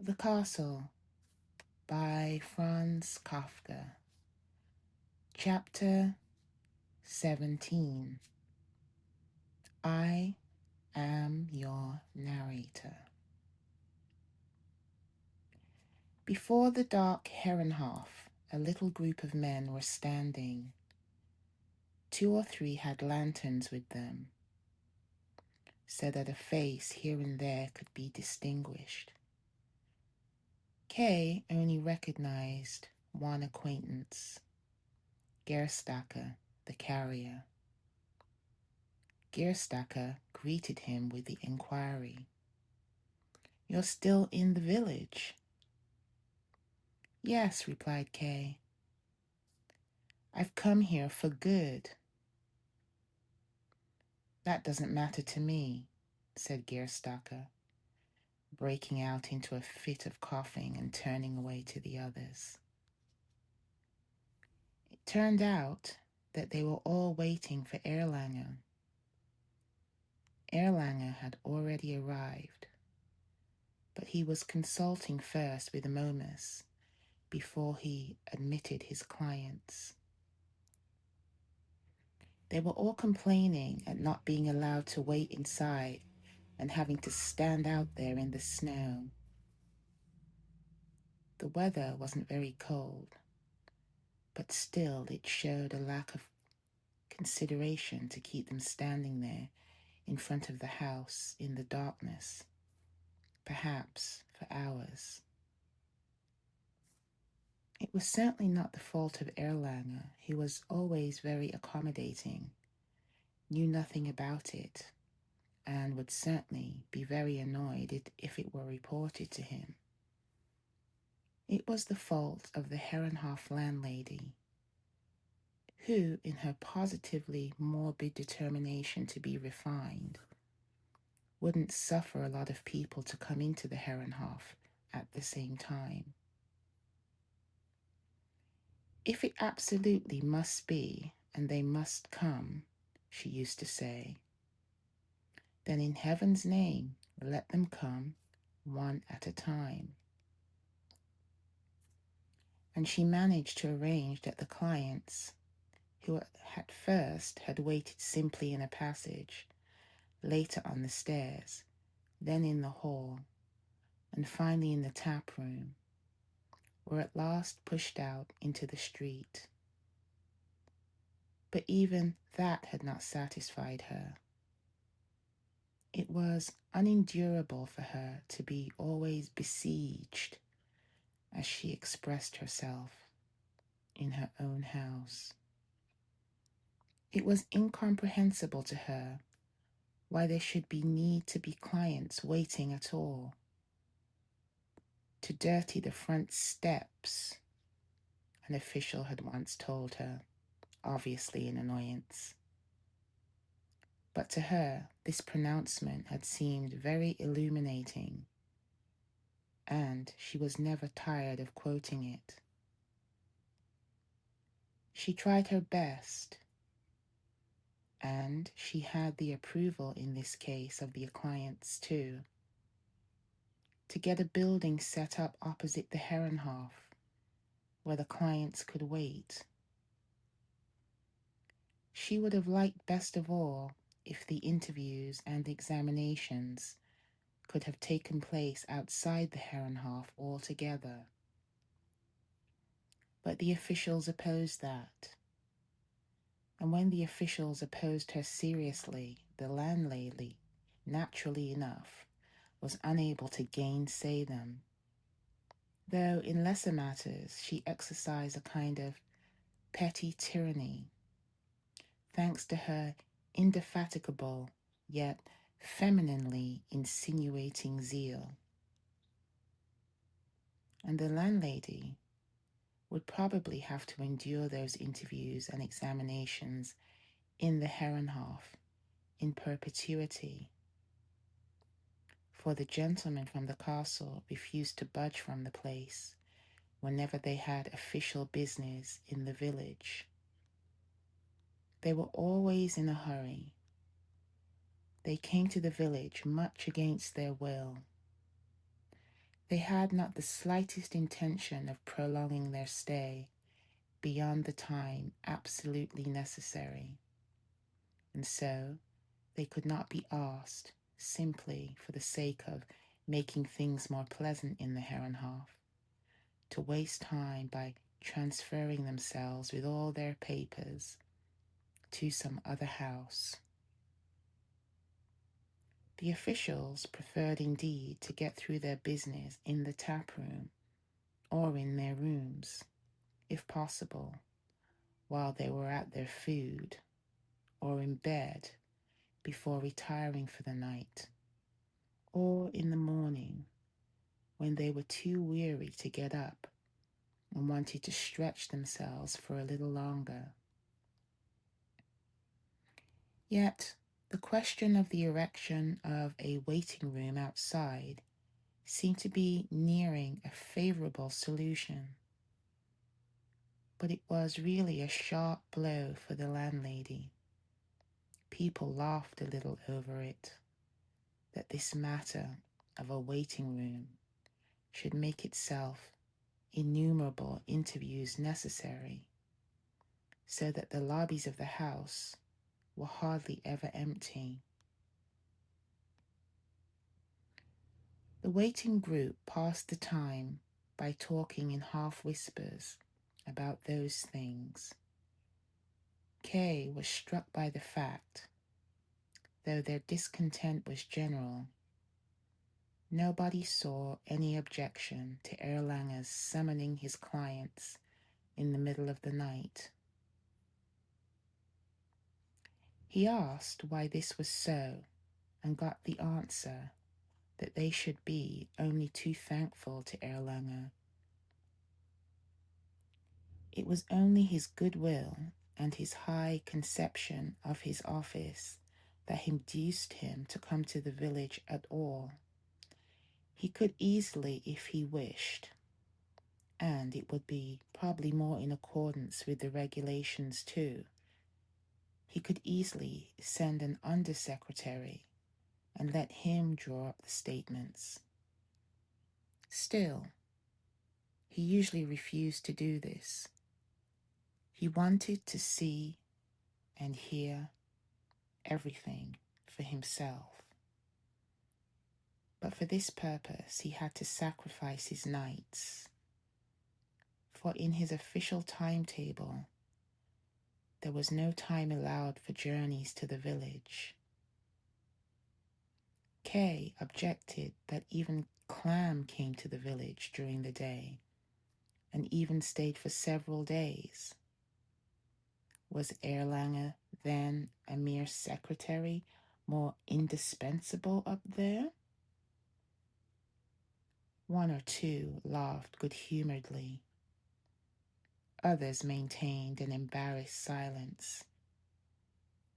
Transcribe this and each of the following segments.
The Castle by Franz Kafka. Chapter 17. I am your narrator. Before the dark Herrenhof, a little group of men were standing. 2 or 3 had lanterns with them, so that a face here and there could be distinguished. Kay only recognized one acquaintance, Gerstacker, the carrier. Gerstacker greeted him with the inquiry, "You're still in the village?" "Yes," replied Kay. "I've come here for good." "That doesn't matter to me," said Gerstacker, breaking out into a fit of coughing and turning away to the others. It turned out that they were all waiting for Erlanger. Erlanger had already arrived, but he was consulting first with Momus before he admitted his clients. They were all complaining at not being allowed to wait inside and having to stand out there in the snow. The weather wasn't very cold, but still it showed a lack of consideration to keep them standing there in front of the house in the darkness, perhaps for hours. It was certainly not the fault of Erlanger. He was always very accommodating, knew nothing about it, and would certainly be very annoyed if it were reported to him. It was the fault of the Herrenhof landlady, who, in her positively morbid determination to be refined, wouldn't suffer a lot of people to come into the Herrenhof at the same time. "If it absolutely must be, and they must come," she used to say, "then in heaven's name let them come one at a time." And she managed to arrange that the clients, who at first had waited simply in a passage, later on the stairs, then in the hall, and finally in the tap room, were at last pushed out into the street. But even that had not satisfied her. It was unendurable for her to be always besieged, as she expressed herself, in her own house. It was incomprehensible to her why there should be need to be clients waiting at all. To dirty the front steps, an official had once told her, obviously in annoyance. But to her, this pronouncement had seemed very illuminating, and she was never tired of quoting it. She tried her best, and she had the approval in this case of the clients too, to get a building set up opposite the Herrenhof where the clients could wait. She would have liked best of all if the interviews and examinations could have taken place outside the Herrenhof altogether. But the officials opposed that. And when the officials opposed her seriously, the landlady, naturally enough, was unable to gainsay them. Though in lesser matters she exercised a kind of petty tyranny, thanks to her indefatigable yet femininely insinuating zeal. And the landlady would probably have to endure those interviews and examinations in the Herrenhof in perpetuity, for the gentlemen from the castle refused to budge from the place whenever they had official business in the village. They were always in a hurry. They came to the village much against their will. They had not the slightest intention of prolonging their stay beyond the time absolutely necessary, and so they could not be asked, simply for the sake of making things more pleasant in the Herrenhof, to waste time by transferring themselves with all their papers to some other house. The officials preferred indeed to get through their business in the tap room or in their rooms, if possible, while they were at their food or in bed before retiring for the night, or in the morning when they were too weary to get up and wanted to stretch themselves for a little longer. Yet the question of the erection of a waiting room outside seemed to be nearing a favorable solution. But it was really a sharp blow for the landlady. People laughed a little over it, that this matter of a waiting room should make itself innumerable interviews necessary, so that the lobbies of the house were hardly ever empty. The waiting group passed the time by talking in half whispers about those things. Kay was struck by the fact, though their discontent was general, nobody saw any objection to Erlanger's summoning his clients in the middle of the night. He asked why this was so, and got the answer that they should be only too thankful to Erlanger. It was only his goodwill and his high conception of his office that induced him to come to the village at all. He could easily, if he wished, and it would be probably more in accordance with the regulations too, he could easily send an undersecretary and let him draw up the statements. Still, he usually refused to do this. He wanted to see and hear everything for himself. But for this purpose, he had to sacrifice his nights. For in his official timetable, there was no time allowed for journeys to the village. Kay objected that even Clam came to the village during the day, and even stayed for several days. Was Erlanger then a mere secretary, more indispensable up there? One or two laughed good-humoredly. Others maintained an embarrassed silence.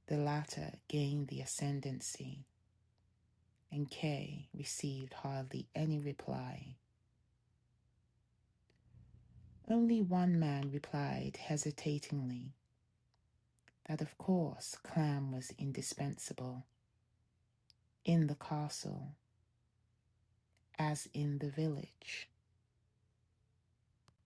The latter gained the ascendancy, and Kay received hardly any reply. Only one man replied hesitatingly that of course Clam was indispensable, in the castle as in the village.